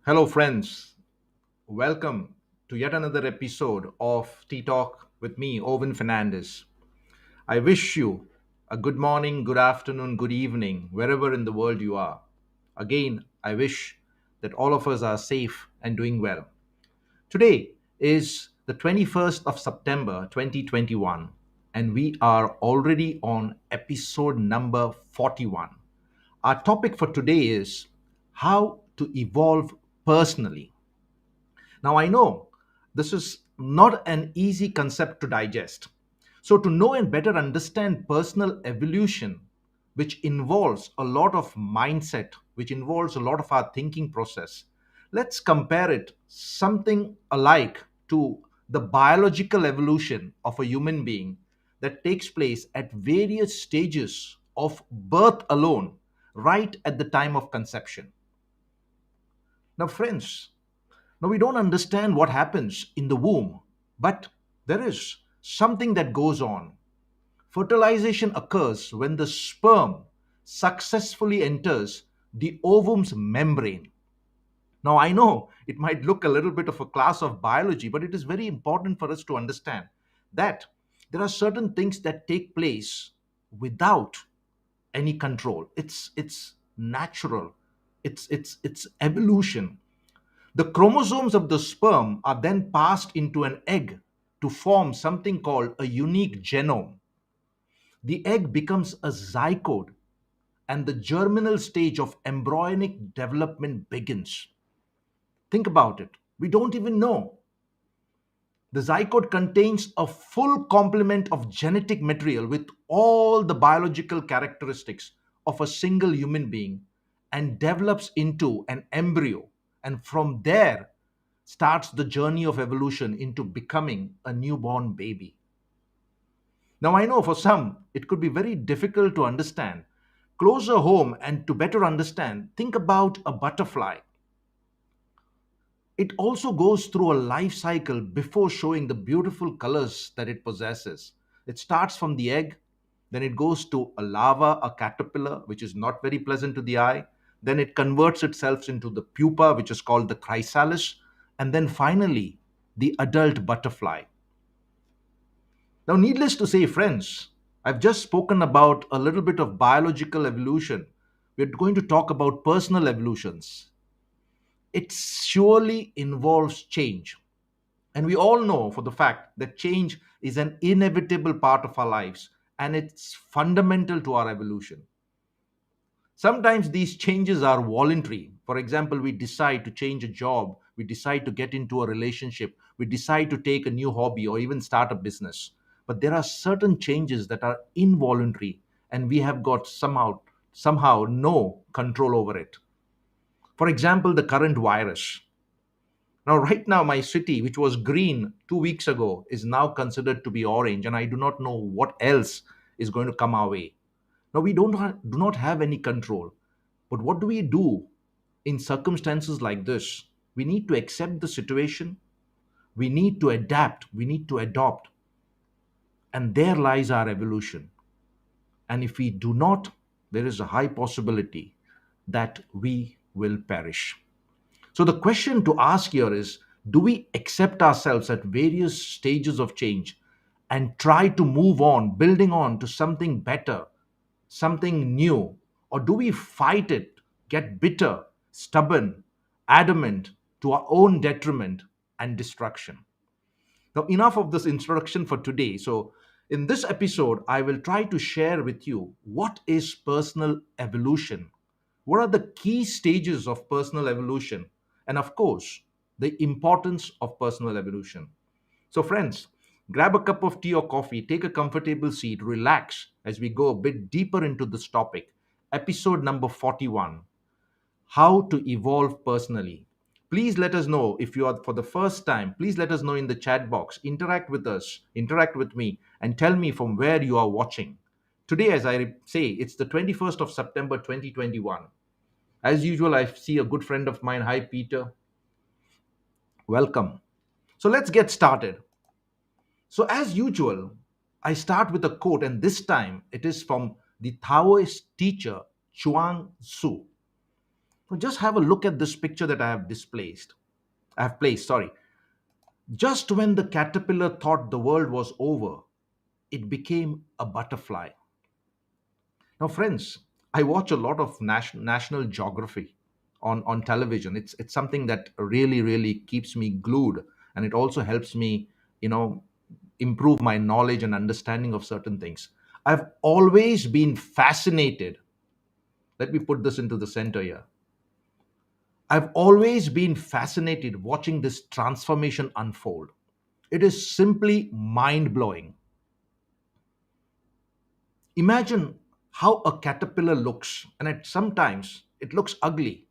Hello, friends. Welcome to yet another episode of Tea Talk with me, Owen Fernandez. I wish you a good morning, good afternoon, good evening, wherever in the world you are. Again, I wish that all of us are safe and doing well. Today is the 21st of September 2021, and we are already on episode number 41. Our topic for today is how to evolve personally. Now, I know this is not an easy concept to digest. So, to know and better understand personal evolution, which involves a lot of mindset, which involves a lot of our thinking process, let's compare it something alike to the biological evolution of a human being that takes place at various stages of birth alone, right at the time of conception. Now, friends, now, we don't understand what happens in the womb, but there is something that goes on. Fertilization occurs when the sperm successfully enters the ovum's membrane. Now, I know it might look a little bit of a class of biology, but it is very important for us to understand that there are certain things that take place without any control. It's natural. It's evolution. The chromosomes of the sperm are then passed into an egg to form something called a unique genome. The egg becomes a zygote, and the germinal stage of embryonic development begins. Think about it. We don't even know. The zygote contains a full complement of genetic material with all the biological characteristics of a single human being and develops into an embryo. And from there starts the journey of evolution into becoming a newborn baby. Now, I know for some it could be very difficult to understand. Closer home and to better understand, think about a butterfly. It also goes through a life cycle before showing the beautiful colors that it possesses. It starts from the egg, then it goes to a larva, a caterpillar, which is not very pleasant to the eye. Then it converts itself into the pupa, which is called the chrysalis, and then finally the adult butterfly. Now, needless to say, friends, I've just spoken about a little bit of biological evolution. We're going to talk about personal evolutions. It surely involves change. And we all know for the fact that change is an inevitable part of our lives and it's fundamental to our evolution. Sometimes these changes are voluntary. For example, we decide to change a job, we decide to get into a relationship, we decide to take a new hobby or even start a business. But there are certain changes that are involuntary and we have got somehow no control over it. For example, the current virus. Now, right now, my city, which was green 2 weeks ago, is now considered to be orange, and I do not know what else is going to come our way. Now, we do not have any control. But what do we do in circumstances like this? We need to accept the situation, we need to adapt, we need to adopt. And there lies our evolution. And if we do not, there is a high possibility that we will perish. So the question to ask here is, do we accept ourselves at various stages of change and try to move on, building on to something better, something new? Or do we fight it, get bitter, stubborn, adamant to our own detriment and destruction? Now, enough of this introduction for today. So, in this episode, I will try to share with you what is personal evolution, what are the key stages of personal evolution, and of course, the importance of personal evolution. So, friends, grab a cup of tea or coffee, take a comfortable seat, relax as we go a bit deeper into this topic. Episode number 41: How to Evolve Personally. Please let us know if you are for the first time. Please let us know in the chat box. Interact with us, interact with me, and tell me from where you are watching. Today, as I say, it's the 21st of September 2021. As usual, I see a good friend of mine. Hi, Peter. Welcome. So let's get started. So, as usual, I start with a quote, and this time it is from the Taoist teacher Chuang Tzu. So just have a look at this picture that I have placed, sorry. Just when the caterpillar thought the world was over, it became a butterfly. Now, friends, I watch a lot of national geography on television. It's something that really, really keeps me glued, and it also helps me, you know, improve my knowledge and understanding of certain things. I've always been fascinated. Let me put this into the center here. I've always been fascinated watching this transformation unfold. It is simply mind blowing. Imagine how a caterpillar looks, and sometimes it looks ugly,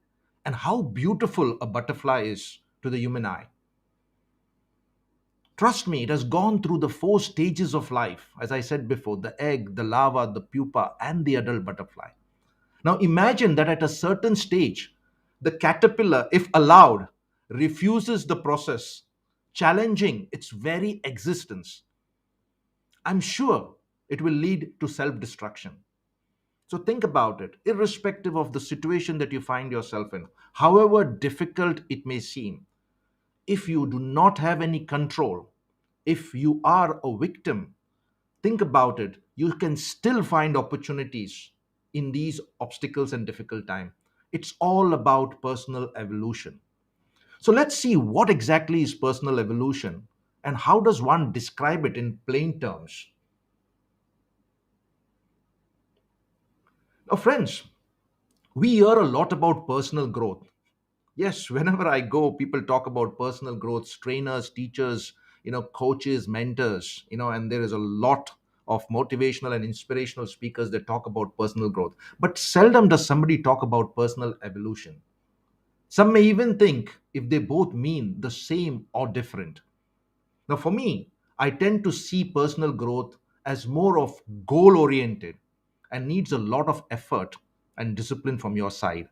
and how beautiful a butterfly is to the human eye. Trust me, it has gone through the four stages of life, as I said before: the egg, the larva, the pupa, and the adult butterfly. Now imagine that at a certain stage, the caterpillar, if allowed, refuses the process, challenging its very existence. I'm sure it will lead to self destruction. So think about it, irrespective of the situation that you find yourself in, however difficult it may seem, if you do not have any control, if you are a victim, think about it, you can still find opportunities in these obstacles and difficult time. It's all about personal evolution. So let's see what exactly is personal evolution and how does one describe it in plain terms. Now, friends, we hear a lot about personal growth. Yes, whenever I go, people talk about personal growth, trainers, teachers, coaches, mentors, and there is a lot of motivational and inspirational speakers that talk about personal growth. But seldom does somebody talk about personal evolution. Some may even think if they both mean the same or different. Now, for me, I tend to see personal growth as more of goal oriented and needs a lot of effort and discipline from your side.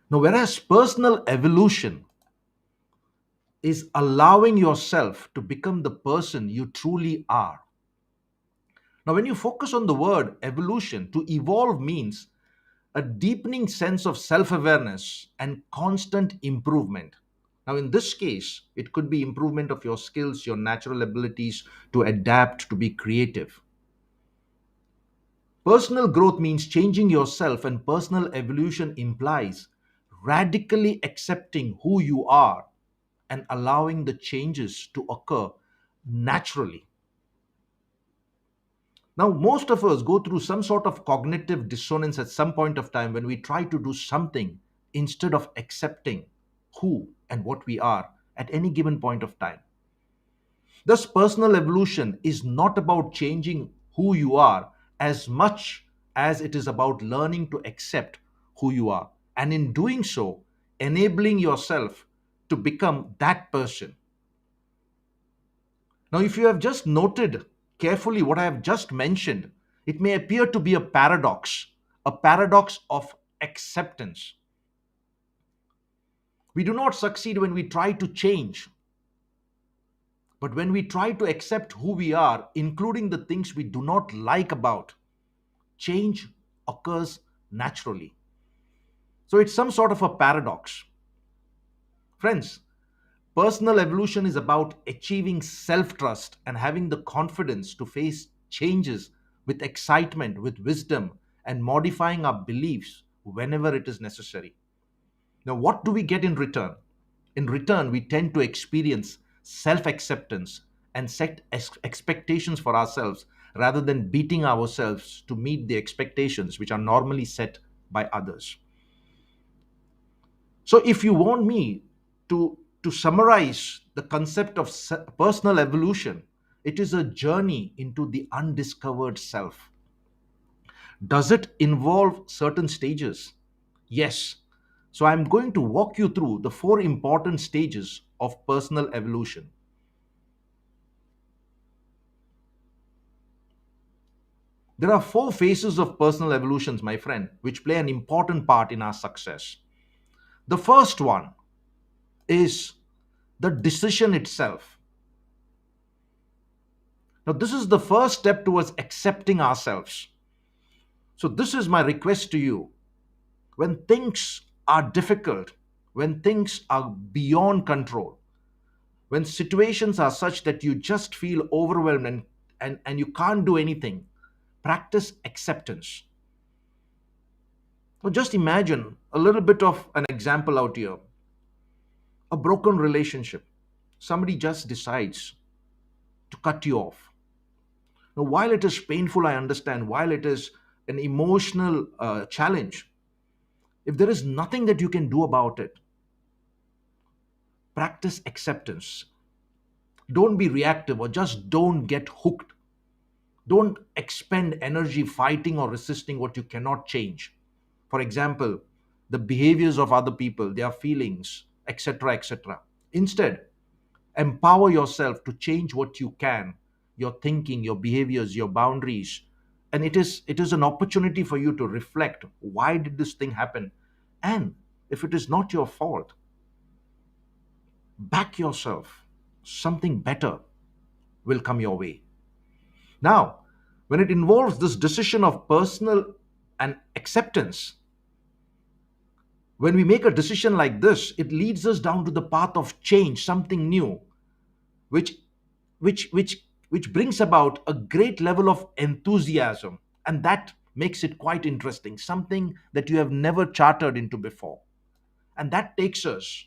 Now, whereas personal evolution is allowing yourself to become the person you truly are. Now, when you focus on the word evolution, to evolve means a deepening sense of self awareness and constant improvement. Now, in this case, it could be improvement of your skills, your natural abilities to adapt, to be creative. Personal growth means changing yourself, and personal evolution implies radically accepting who you are and allowing the changes to occur naturally. Now, most of us go through some sort of cognitive dissonance at some point of time when we try to do something instead of accepting who and what we are at any given point of time. Thus, personal evolution is not about changing who you are as much as it is about learning to accept who you are. And in doing so, enabling yourself to become that person. Now, if you have just noted carefully what I have just mentioned, it may appear to be a paradox of acceptance. We do not succeed when we try to change, But when we try to accept who we are, including the things we do not like about, change occurs naturally. So it's some sort of a paradox. Friends, personal evolution is about achieving self trust and having the confidence to face changes with excitement, with wisdom, and modifying our beliefs whenever it is necessary. Now, what do we get in return? In return, we tend to experience self acceptance and set expectations for ourselves rather than beating ourselves to meet the expectations which are normally set by others. So, if you want me to summarize the concept of personal evolution, it is a journey into the undiscovered self. Does it involve certain stages? Yes. So I'm going to walk you through the four important stages of personal evolution. There are four phases of personal evolutions, my friend, which play an important part in our success. The first one is the decision itself. Now, this is the first step towards accepting ourselves. So, this is my request to you. When things are difficult, when things are beyond control, when situations are such that you just feel overwhelmed and you can't do anything, practice acceptance. So just imagine a little bit of an example out here. A broken relationship. Somebody just decides to cut you off. Now, while it is painful, I understand, while it is an emotional challenge, if there is nothing that you can do about it, practice acceptance. Don't be reactive or just don't get hooked. Don't expend energy fighting or resisting what you cannot change. For example, the behaviors of other people, their feelings, etc., etc. Instead, empower yourself to change what you can, your thinking, your behaviors, your boundaries. And it is an opportunity for you to reflect, why did this thing happen? And if it is not your fault, back yourself. Something better will come your way. Now, when it involves this decision of personal and acceptance, when we make a decision like this, it leads us down to the path of change, something new, which which brings about a great level of enthusiasm, and that makes it quite interesting, something that you have never chartered into before. And that takes us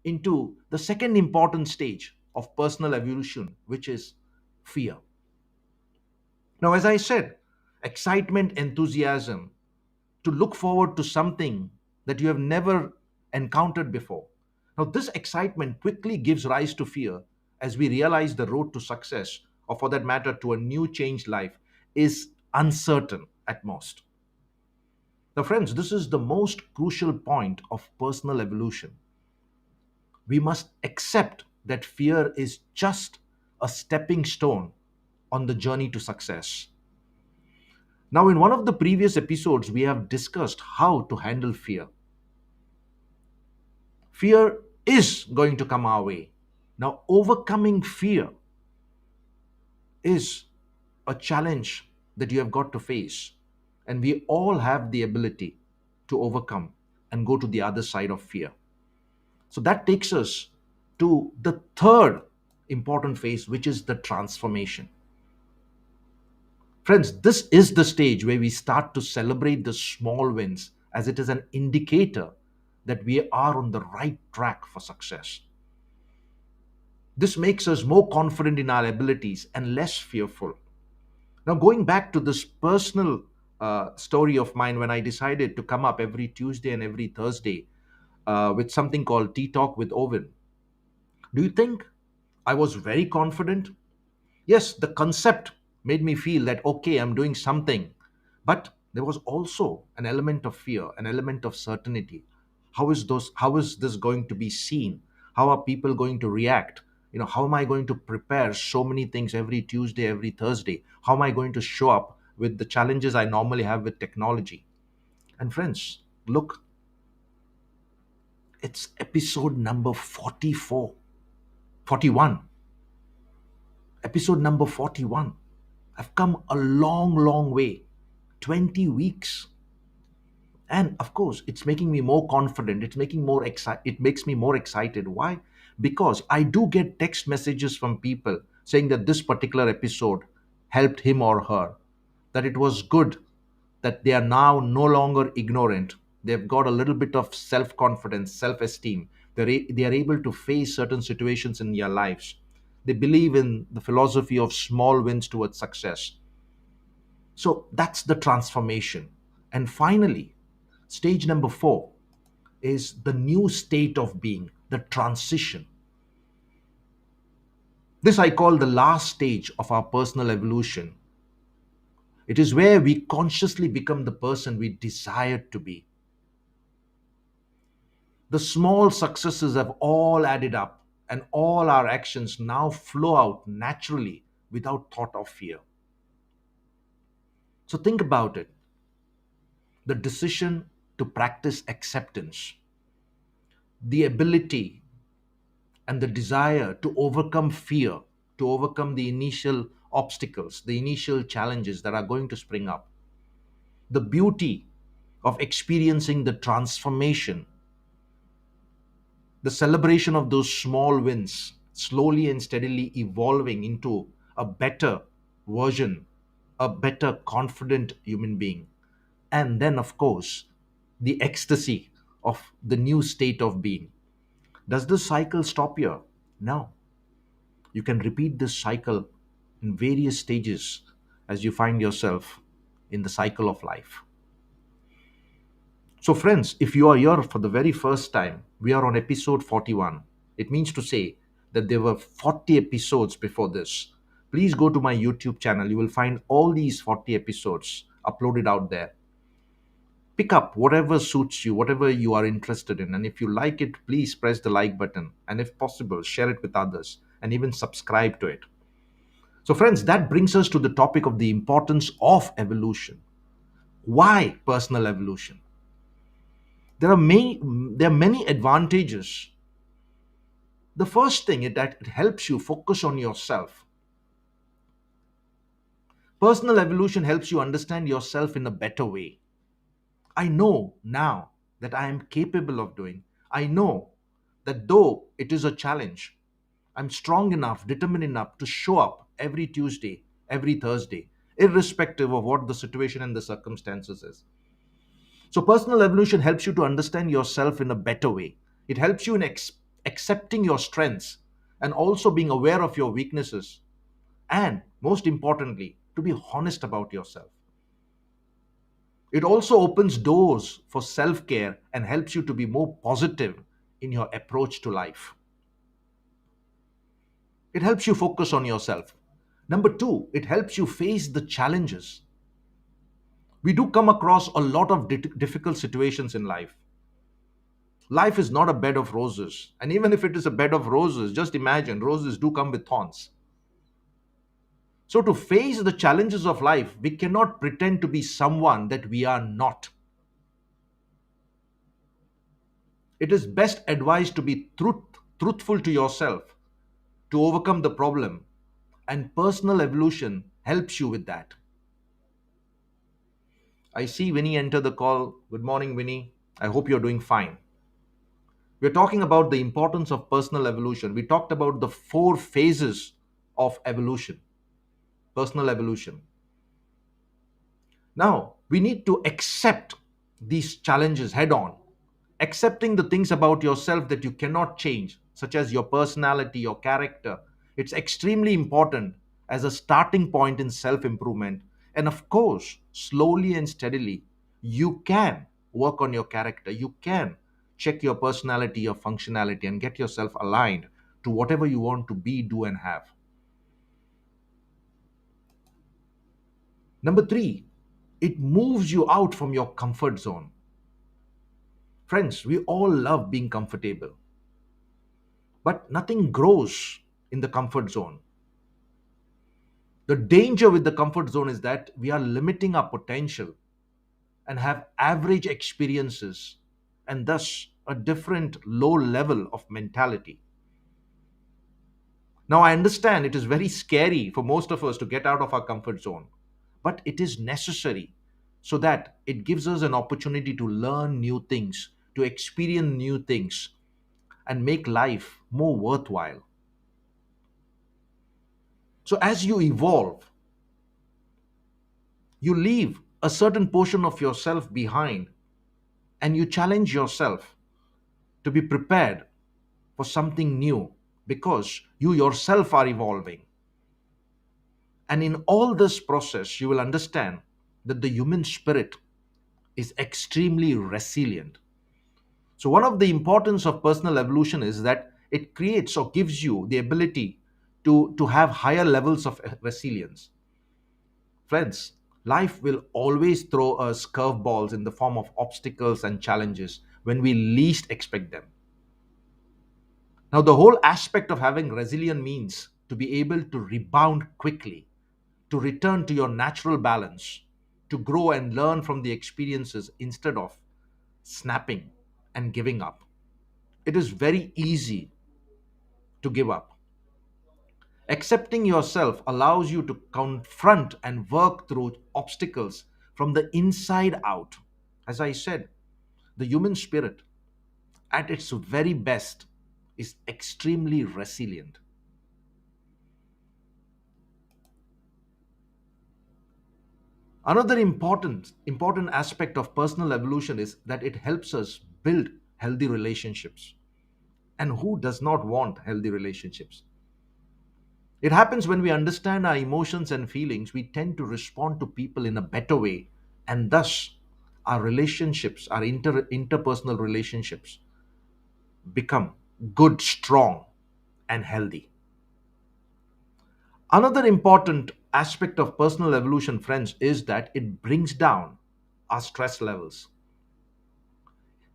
into the second important stage of personal evolution, which is fear. Now, as I said, excitement, enthusiasm, to look forward to something that you have never encountered before. Now, this excitement quickly gives rise to fear as we realize the road to success, or for that matter, to a new changed life, is uncertain at most. Now, friends, this is the most crucial point of personal evolution. We must accept that fear is just a stepping stone on the journey to success. Now, in one of the previous episodes, we have discussed how to handle fear. Fear is going to come our way. Now, overcoming fear is a challenge that you have got to face, and we all have the ability to overcome and go to the other side of fear. So, that takes us to the third important phase, which is the transformation. Friends, this is the stage where we start to celebrate the small wins, as it is an indicator that we are on the right track for success. This makes us more confident in our abilities and less fearful. Now, going back to this personal story of mine, when I decided to come up every Tuesday and every Thursday with something called Tea Talk with Owen, do you think I was very confident? Yes, the concept made me feel that, okay, I'm doing something. But there was also an element of fear, an element of certainty. How is this going to be seen? How are people going to react? How am I going to prepare so many things every Tuesday, every Thursday? How am I going to show up with the challenges I normally have with technology? And friends, look, it's episode number 44, 41. Episode number 41. I've come a long, long way. 20 weeks. And of course, it's making me more confident. It makes me more excited. Why? Because I do get text messages from people saying that this particular episode helped him or her, that it was good, that they are now no longer ignorant. They've got a little bit of self confidence, self esteem. They are able to face certain situations in their lives. They believe in the philosophy of small wins towards success. So that's the transformation. And finally, stage number 4 is the new state of being, the transition. This I call the last stage of our personal evolution. It is where we consciously become the person we desired to be. The small successes have all added up, and all our actions now flow out naturally without thought of fear. So think about it, the decision to practice acceptance, the ability and the desire to overcome fear, to overcome the initial obstacles, the initial challenges that are going to spring up, the beauty of experiencing the transformation, the celebration of those small wins, slowly and steadily evolving into a better version, a better, confident human being. And then, of course, the ecstasy of the new state of being. Does this cycle stop here? No. You can repeat this cycle in various stages as you find yourself in the cycle of life. So, friends, if you are here for the very first time, we are on episode 41. It means to say that there were 40 episodes before this. Please go to my YouTube channel. You will find all these 40 episodes uploaded out there. Pick up whatever suits you, whatever you are interested in. And if you like it, please press the like button. And if possible, share it with others and even subscribe to it. So, friends, that brings us to the topic of the importance of evolution. Why personal evolution? There are many advantages. The first thing is that it helps you focus on yourself. Personal evolution helps you understand yourself in a better way. I know now that I am capable of doing. I know that though it is a challenge, I'm strong enough, determined enough to show up every Tuesday, every Thursday, irrespective of what the situation and the circumstances is. So, personal evolution helps you to understand yourself in a better way. It helps you in accepting your strengths and also being aware of your weaknesses. And most importantly, to be honest about yourself. It also opens doors for self care and helps you to be more positive in your approach to life. It helps you focus on yourself. Number two, it helps you face the challenges. We do come across a lot of difficult situations in life. Life is not a bed of roses. And even if it is a bed of roses, just imagine roses do come with thorns. So, to face the challenges of life, we cannot pretend to be someone that we are not. It is best advised to be truthful to yourself to overcome the problem, and personal evolution helps you with that. I see Winnie enter the call. Good morning, Winnie. I hope you're doing fine. We're talking about the importance of personal evolution. We talked about the 4 phases of evolution, personal evolution. Now, we need to accept these challenges head on. Accepting the things about yourself that you cannot change, such as your personality, your character, it's extremely important as a starting point in self improvement. And of course, slowly and steadily, you can work on your character. You can check your personality, your functionality, and get yourself aligned to whatever you want to be, do, and have. Number three, it moves you out from your comfort zone. Friends, we all love being comfortable, but nothing grows in the comfort zone. The danger with the comfort zone is that we are limiting our potential and have average experiences and thus a different low level of mentality. Now, I understand it is very scary for most of us to get out of our comfort zone, but it is necessary so that it gives us an opportunity to learn new things, to experience new things, and make life more worthwhile. So, as you evolve, you leave a certain portion of yourself behind and you challenge yourself to be prepared for something new because you yourself are evolving. And in all this process, you will understand that the human spirit is extremely resilient. So, one of the importance of personal evolution is that it creates or gives you the ability to have higher levels of resilience. Friends, life will always throw us curveballs in the form of obstacles and challenges when we least expect them. Now, the whole aspect of having resilient means to be able to rebound quickly, to return to your natural balance, to grow and learn from the experiences instead of snapping and giving up. It is very easy to give up. Accepting yourself allows you to confront and work through obstacles from the inside out. As I said, the human spirit, at its very best, is extremely resilient. Another important aspect of personal evolution is that it helps us build healthy relationships. And who does not want healthy relationships? It happens when we understand our emotions and feelings, we tend to respond to people in a better way, and thus our relationships, our interpersonal relationships, become good, strong, and healthy. Another important aspect of personal evolution, friends, is that it brings down our stress levels.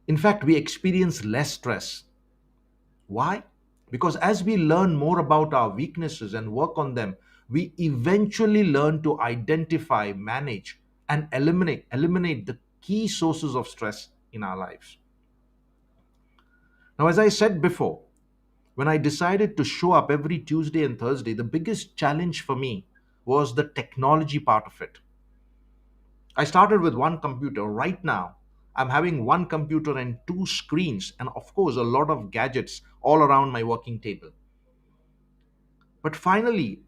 In fact, we experience less stress. Why? Because as we learn more about our weaknesses and work on them, we eventually learn to identify, manage, and eliminate the key sources of stress in our lives. Now, as I said before, when I decided to show up every Tuesday and Thursday, the biggest challenge for me was the technology part of it. I started with one computer. Right now, I'm having one computer and two screens, and of course, a lot of gadgets all around my working table. But finally,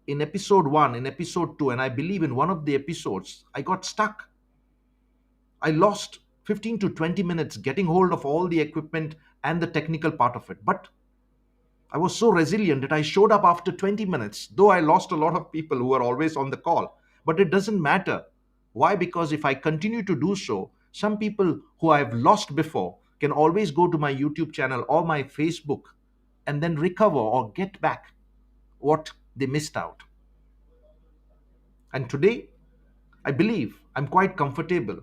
in episode one, in episode two, and I believe in one of the episodes, I got stuck. I lost 15 to 20 minutes getting hold of all the equipment and the technical part of it. But I was so resilient that I showed up after 20 minutes, though I lost a lot of people who were always on the call. But it doesn't matter. Why? Because if I continue to do so, some people who I've lost before can always go to my YouTube channel or my Facebook and then recover or get back what they missed out. And today, I believe I'm quite comfortable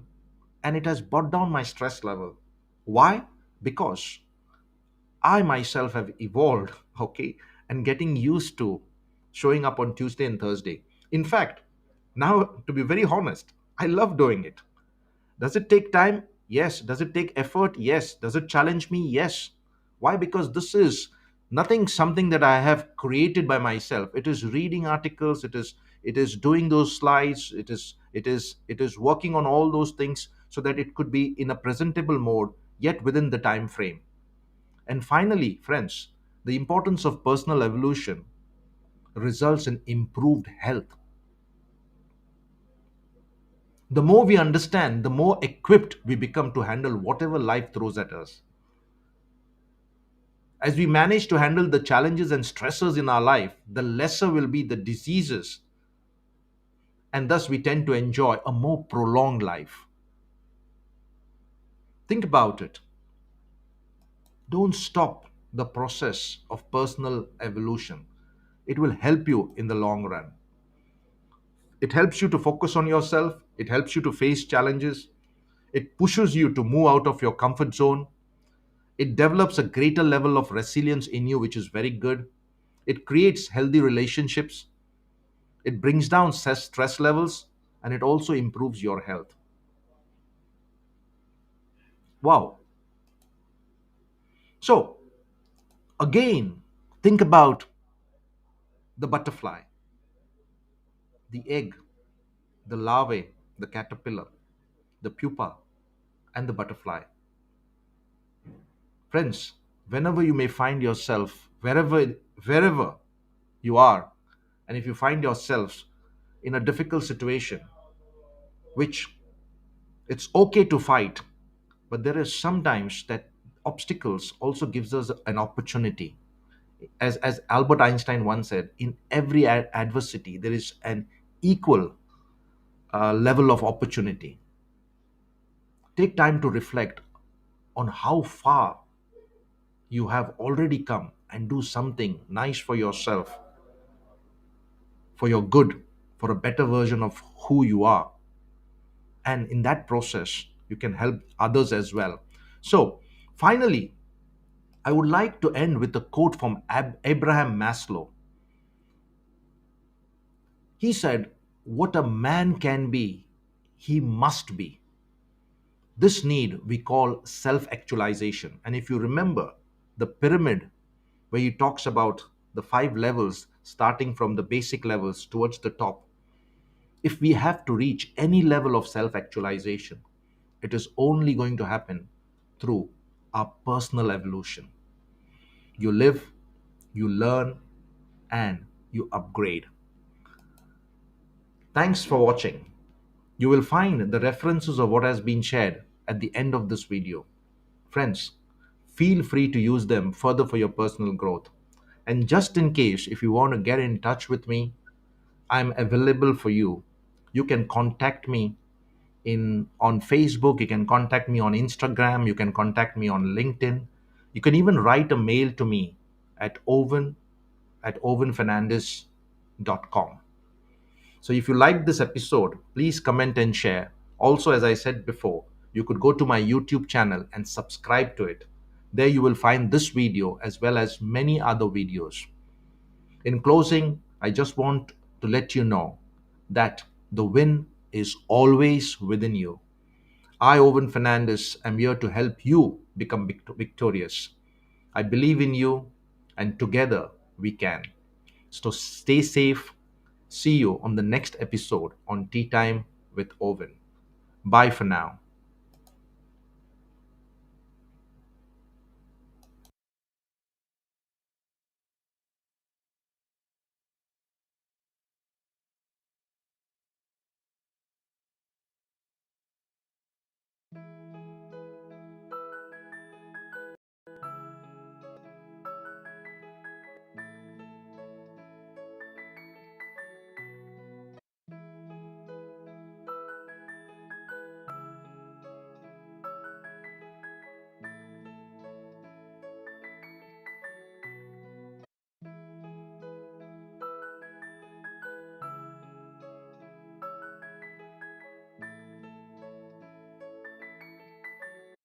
and it has brought down my stress level. Why? Because I myself have evolved, okay, and getting used to showing up on Tuesday and Thursday. In fact, now to be very honest, I love doing it. Does it take time? Yes. Does it take effort? Yes. Does it challenge me? Yes. Why? Because this is nothing something that I have created by myself. It is reading articles, it is doing those slides, it is working on all those things so that it could be in a presentable mode yet within the time frame. And finally, friends, the importance of personal evolution results in improved health. The more we understand, the more equipped we become to handle whatever life throws at us. As we manage to handle the challenges and stressors in our life, the lesser will be the diseases, and thus we tend to enjoy a more prolonged life. Think about it. Don't stop the process of personal evolution. It will help you in the long run. It helps you to focus on yourself, it helps you to face challenges, it pushes you to move out of your comfort zone. It develops a greater level of resilience in you, which is very good. It creates healthy relationships. It brings down stress levels and it also improves your health. Wow. So, again, think about the butterfly, the egg, the larvae, the caterpillar, the pupa, and the butterfly. Friends, whenever you may find yourself, wherever you are, and if you find yourselves in a difficult situation, which it's okay to fight, but there is sometimes that obstacles also gives us an opportunity. As Albert Einstein once said, in every adversity there is an equal level of opportunity. Take time to reflect on how far you have already come and do something nice for yourself, for your good, for a better version of who you are. And in that process, you can help others as well. So, finally, I would like to end with a quote from Abraham Maslow. He said, "What a man can be, he must be." This need we call self actualization. And if you remember the pyramid where he talks about the five levels, starting from the basic levels towards the top, if we have to reach any level of self actualization, it is only going to happen through our personal evolution. You live, you learn, and you upgrade. Thanks for watching. You will find the references of what has been shared at the end of this video. Friends, feel free to use them further for your personal growth. And just in case, if you want to get in touch with me, I'm available for you. You can contact me in on Facebook, you can contact me on Instagram, you can contact me on LinkedIn. You can even write a mail to me at oven@ovenfernandez.com. So if you liked this episode, please comment and share. Also, as I said before, you could go to my YouTube channel and subscribe to it. There you will find this video as well as many other videos. In closing, I just want to let you know that the win is always within you. I, Owen Fernandez, am here to help you become victorious. I believe in you, and together we can. So stay safe. See you on the next episode on Tea Time with Owen. Bye for now.